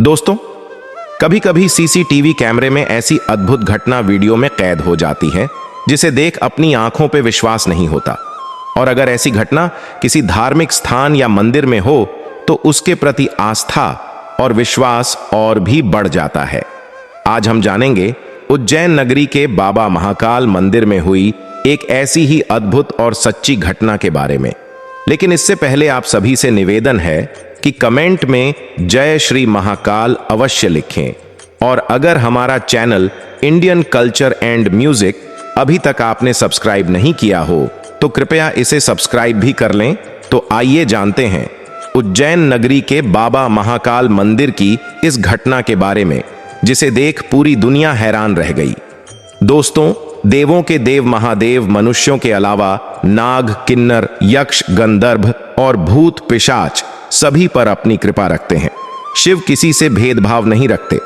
दोस्तों, कभी कभी सीसीटीवी कैमरे में ऐसी अद्भुत घटना वीडियो में कैद हो जाती है जिसे देख अपनी आंखों पे विश्वास नहीं होता। और अगर ऐसी घटना किसी धार्मिक स्थान या मंदिर में हो तो उसके प्रति आस्था और विश्वास और भी बढ़ जाता है। आज हम जानेंगे उज्जैन नगरी के बाबा महाकाल मंदिर में हुई एक ऐसी ही अद्भुत और सच्ची घटना के बारे में। लेकिन इससे पहले आप सभी से निवेदन है कि कमेंट में जय श्री महाकाल अवश्य लिखें। और अगर हमारा channel Indian culture and music अभी तक आपने सब्सक्राइब नहीं किया हो तो कृपया इसे सब्सक्राइब भी कर लें। तो आइए जानते हैं उज्जैन नगरी के बाबा महाकाल मंदिर की इस घटना के बारे में, जिसे देख पूरी दुनिया हैरान रह गई। दोस्तों, देवों के देव महादेव मनुष्यों के अलावा नाग, किन्नर, यक्ष, गंधर्व और भूत पिशाच सभी पर अपनी कृपा रखते हैं। शिव किसी से भेदभाव नहीं रखते,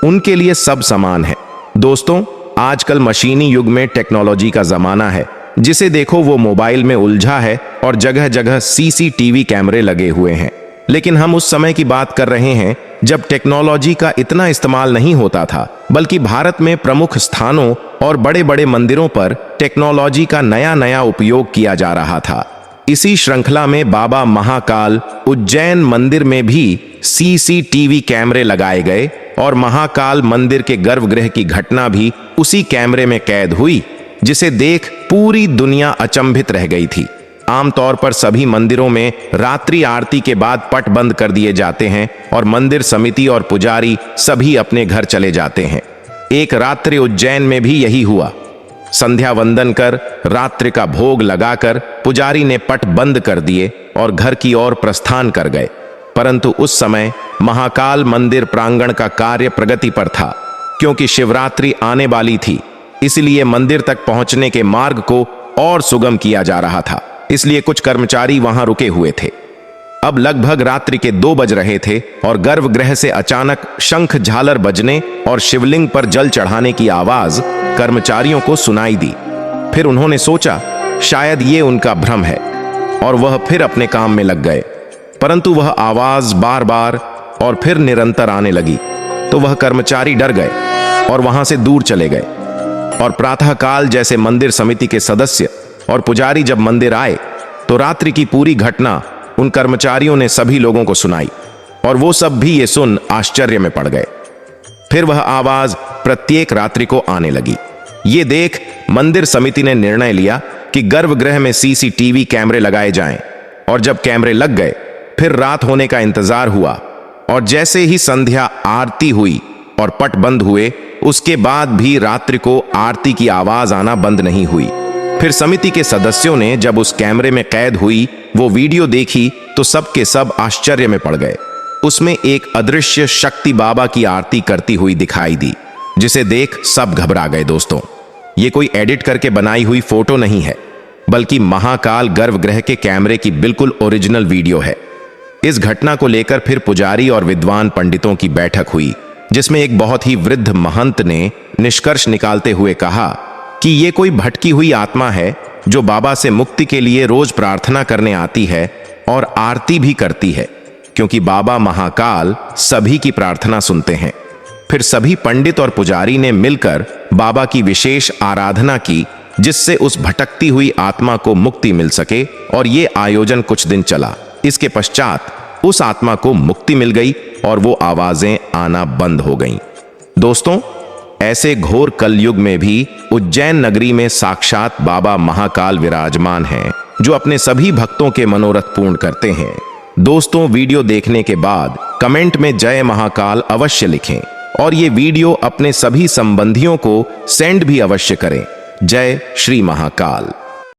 उनके लिए सब समान है। दोस्तों, आजकल मशीनी युग में टेक्नोलॉजी का जमाना है, जिसे देखो वो मोबाइल में उलझा है और जगह जगह सीसीटीवी कैमरे लगे हुए हैं। लेकिन हम उस समय की बात कर रहे हैं जब टेक्नोलॉजी का इतना इस्तेमाल नहीं होता था, बल्कि भारत में प्रमुख स्थानों और बड़े बड़े मंदिरों पर टेक्नोलॉजी का नया नया उपयोग किया जा रहा था। इसी श्रृंखला में बाबा महाकाल उज्जैन मंदिर में भी सीसीटीवी कैमरे लगाए गए और महाकाल मंदिर के गर्भगृह की घटना भी उसी कैमरे में कैद हुई, जिसे देख पूरी दुनिया अचंभित रह गई थी। आमतौर पर सभी मंदिरों में रात्रि आरती के बाद पट बंद कर दिए जाते हैं और मंदिर समिति और पुजारी सभी अपने घर चले जाते हैं। एक रात्रि उज्जैन में भी यही हुआ। संध्या वंदन कर रात्रि का भोग लगाकर पुजारी ने पट बंद कर दिए और घर की ओर प्रस्थान कर गए। परंतु उस समय महाकाल मंदिर प्रांगण का कार्य प्रगति पर था। क्योंकि शिवरात्रि आने वाली थी, इसलिए मंदिर तक पहुंचने के मार्ग को और सुगम किया जा रहा था। इसलिए कुछ कर्मचारी वहां रुके हुए थे। अब लगभग रात्रि के 2 बज रहे थे और गर्भगृह से अचानक शंख झालर बजने और शिवलिंग पर जल चढ़ाने की आवाज कर्मचारियों को सुनाई दी। फिर उन्होंने सोचा शायद ये उनका भ्रम है और वह फिर अपने काम में लग गए। परंतु वह आवाज बार बार और फिर निरंतर आने लगी, तो वह कर्मचारी डर गए और वहां से दूर चले गए। और प्रातःकाल जैसे मंदिर समिति के सदस्य और पुजारी जब मंदिर आए तो रात्रि की पूरी घटना उन कर्मचारियों ने सभी लोगों को सुनाई और वो सब भी ये सुन आश्चर्य में पड़ गए। फिर वह आवाज प्रत्येक रात्रि को आने लगी। ये देख मंदिर समिति ने निर्णय लिया कि गर्भगृह में सीसीटीवी कैमरे लगाए जाएं। और जब कैमरे लग गए फिर रात होने का इंतजार हुआ और जैसे ही संध्या आरती हुई और पट बंद हुए, उसके बाद भी रात्रि को आरती की आवाज आना बंद नहीं हुई। फिर समिति के सदस्यों ने जब उस कैमरे में कैद हुई वो वीडियो देखी तो सब के सब आश्चर्य में पड़ गए। उसमें एक अदृश्य शक्ति बाबा की आरती करती हुई दिखाई दी, जिसे देख सब घबरा गए। दोस्तों, ये कोई एडिट करके बनाई हुई फोटो नहीं है, बल्कि महाकाल गर्भगृह के कैमरे की बिल्कुल ओरिजिनल वीडियो है। इस घटना को लेकर फिर पुजारी और विद्वान पंडितों की बैठक हुई, जिसमें एक बहुत ही वृद्ध महंत ने निष्कर्ष निकालते हुए कहा कि ये कोई भटकी हुई आत्मा है जो बाबा से मुक्ति के लिए रोज प्रार्थना करने आती है और आरती भी करती है, क्योंकि बाबा महाकाल सभी की प्रार्थना सुनते हैं। फिर सभी पंडित और पुजारी ने मिलकर बाबा की विशेष आराधना की, जिससे उस भटकती हुई आत्मा को मुक्ति मिल सके। और ये आयोजन कुछ दिन चला। इसके पश्चात उस आत्मा को मुक्ति मिल गई और वो आवाजें आना बंद हो गईं। दोस्तों, ऐसे घोर कलयुग में भी उज्जैन नगरी में साक्षात बाबा महाकाल विराजमान हैं, जो अपने सभी भक्तों के मनोरथ पूर्ण करते हैं। दोस्तों, वीडियो देखने के बाद कमेंट में जय महाकाल अवश्य लिखें और ये वीडियो अपने सभी संबंधियों को सेंड भी अवश्य करें। जय श्री महाकाल।